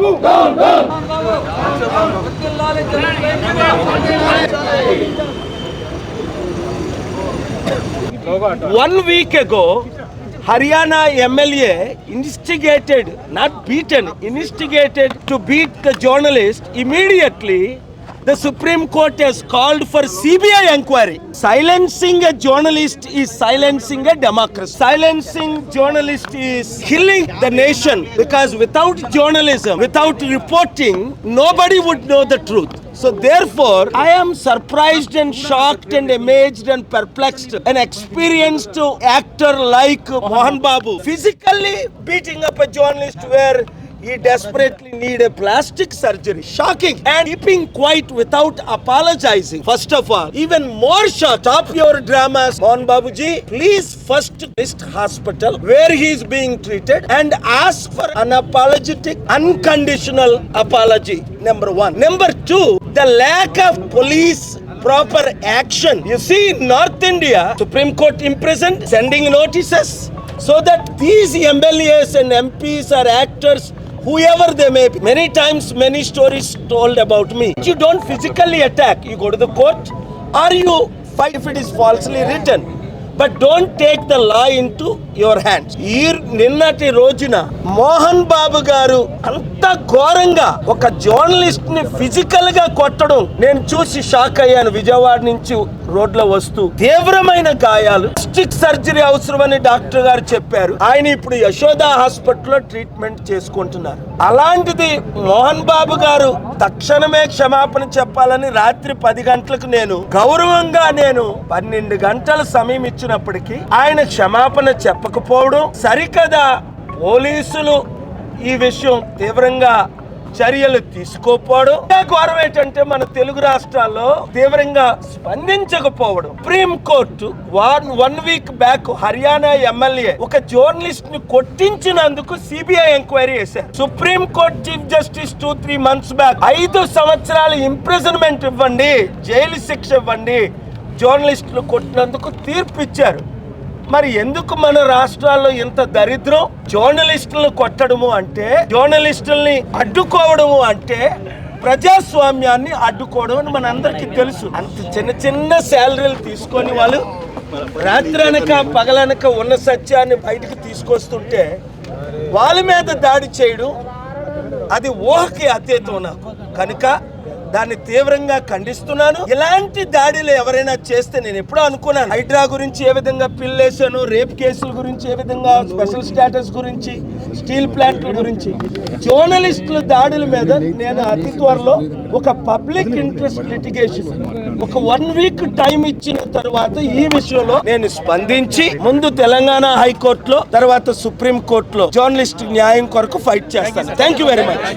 1 week ago, Haryana MLA instigated, not beaten, instigated to beat the journalist. Immediately, the Supreme Court has called for CBI inquiry. Silencing a journalist is silencing a democracy. Silencing journalist is killing the nation, because without journalism, without reporting, nobody would know the truth. So therefore, I am surprised and shocked and amazed and perplexed. An experienced actor like Mohan Babu physically beating up a journalist where he desperately need a plastic surgery. Shocking. And keeping quiet without apologizing. First of all, even more shock. Stop your dramas, Mohan Babuji. Please first list hospital where he is being treated and ask for unapologetic, unconditional apology. Number 1. Number 2, the lack of police proper action. You see, in North India, Supreme Court imprisoned, sending notices so that these MLAs and MPs or actors, whoever they may be, many times many stories told about me. You don't physically attack, you go to the court or you fight if it is falsely written, but don't take the law into your hands. నిన్నటి రోజున మోహన్ బాబు గారు అంత ఘోరంగా ఒక జర్నలిస్ట్ ని physical గా కొట్టడం నేను చూసి షాక్ అయ్యాను. విజయవాడ నుంచి రోడ్లో వస్తూ తీవ్రమైన గాయాలు, ప్లాస్టిక్ సర్జరీ అవసరమని డాక్టర్ గారు చెప్పారు. ఆయన ఇప్పుడు యశోద హాస్పిటల్లో ట్రీట్మెంట్ చేసుకుంటున్నారు. అలాంటిది మోహన్ బాబు గారు తక్షణమే క్షమాపణ చెప్పాలని రాత్రి 10 గంటలకు నేను గౌరవంగా 12 గంటల సమయం ఇచ్చినప్పటికీ ఆయన క్షమాపణ చెప్పకపోవడం సరికదా. పోలీసులు ఈ విషయం తీవ్రంగా చర్యలు తీసుకోకపోవడం, ఘోరం ఏంటంటే మన తెలుగు రాష్ట్రాల్లో తీవ్రంగా స్పందించకపోవడం. Supreme court 1 week back Haryana MLA ఒక జర్నలిస్ట్ ని కొట్టించినందుకు సిబిఐ ఎంక్వైరీ చేశారు. Supreme court chief justice 2-3 months back 5 సంవత్సరాల ఇంప్రిజన్మెంట్ ఇవ్వండి, జైలు శిక్ష ఇవ్వండి జర్నలిస్టులు కొట్టినందుకు తీర్పు ఇచ్చారు. మరి ఎందుకు మన రాష్ట్రాల్లో ఇంత దరిద్రం? జర్నలిస్టులను కొట్టడము అంటే, జర్నలిస్టుల్ని అడ్డుకోవడము అంటే ప్రజాస్వామ్యాన్ని అడ్డుకోవడం అని మనందరికీ తెలుసు. అంత చిన్న శాలరీలు తీసుకొని వాళ్ళు రాత్రనక పగలనక ఉన్న సత్యాన్ని బయటకు తీసుకొస్తుంటే వాళ్ళ మీద దాడి చేయడం అది ఊహకి అతీతం నాకు. కనుక దాన్ని తీవ్రంగా ఖండిస్తున్నాను. ఇలాంటి దాడిలు ఎవరైనా చేస్తే, నేను ఎప్పుడో అనుకున్నాను హైడ్రా గురించి ఏ విధంగా పిల్లేశాను, రేప్ కేసుల గురించి ఏ విధంగా, స్పెషల్ స్టేటస్ గురించి, స్టీల్ ప్లాంట్ల గురించి, జర్నలిస్టుల దాడుల మీద నేను అతి త్వరలో ఒక పబ్లిక్ ఇంట్రెస్ట్ లిటిగేషన్ ఒక 1 వీక్ టైం ఇచ్చిన తర్వాత ఈ విషయంలో నేను స్పందించి ముందు తెలంగాణ హైకోర్టులో తర్వాత సుప్రీం కోర్టులో జర్నలిస్ట్ న్యాయం కొరకు ఫైట్ చేస్తాను. Thank you very much.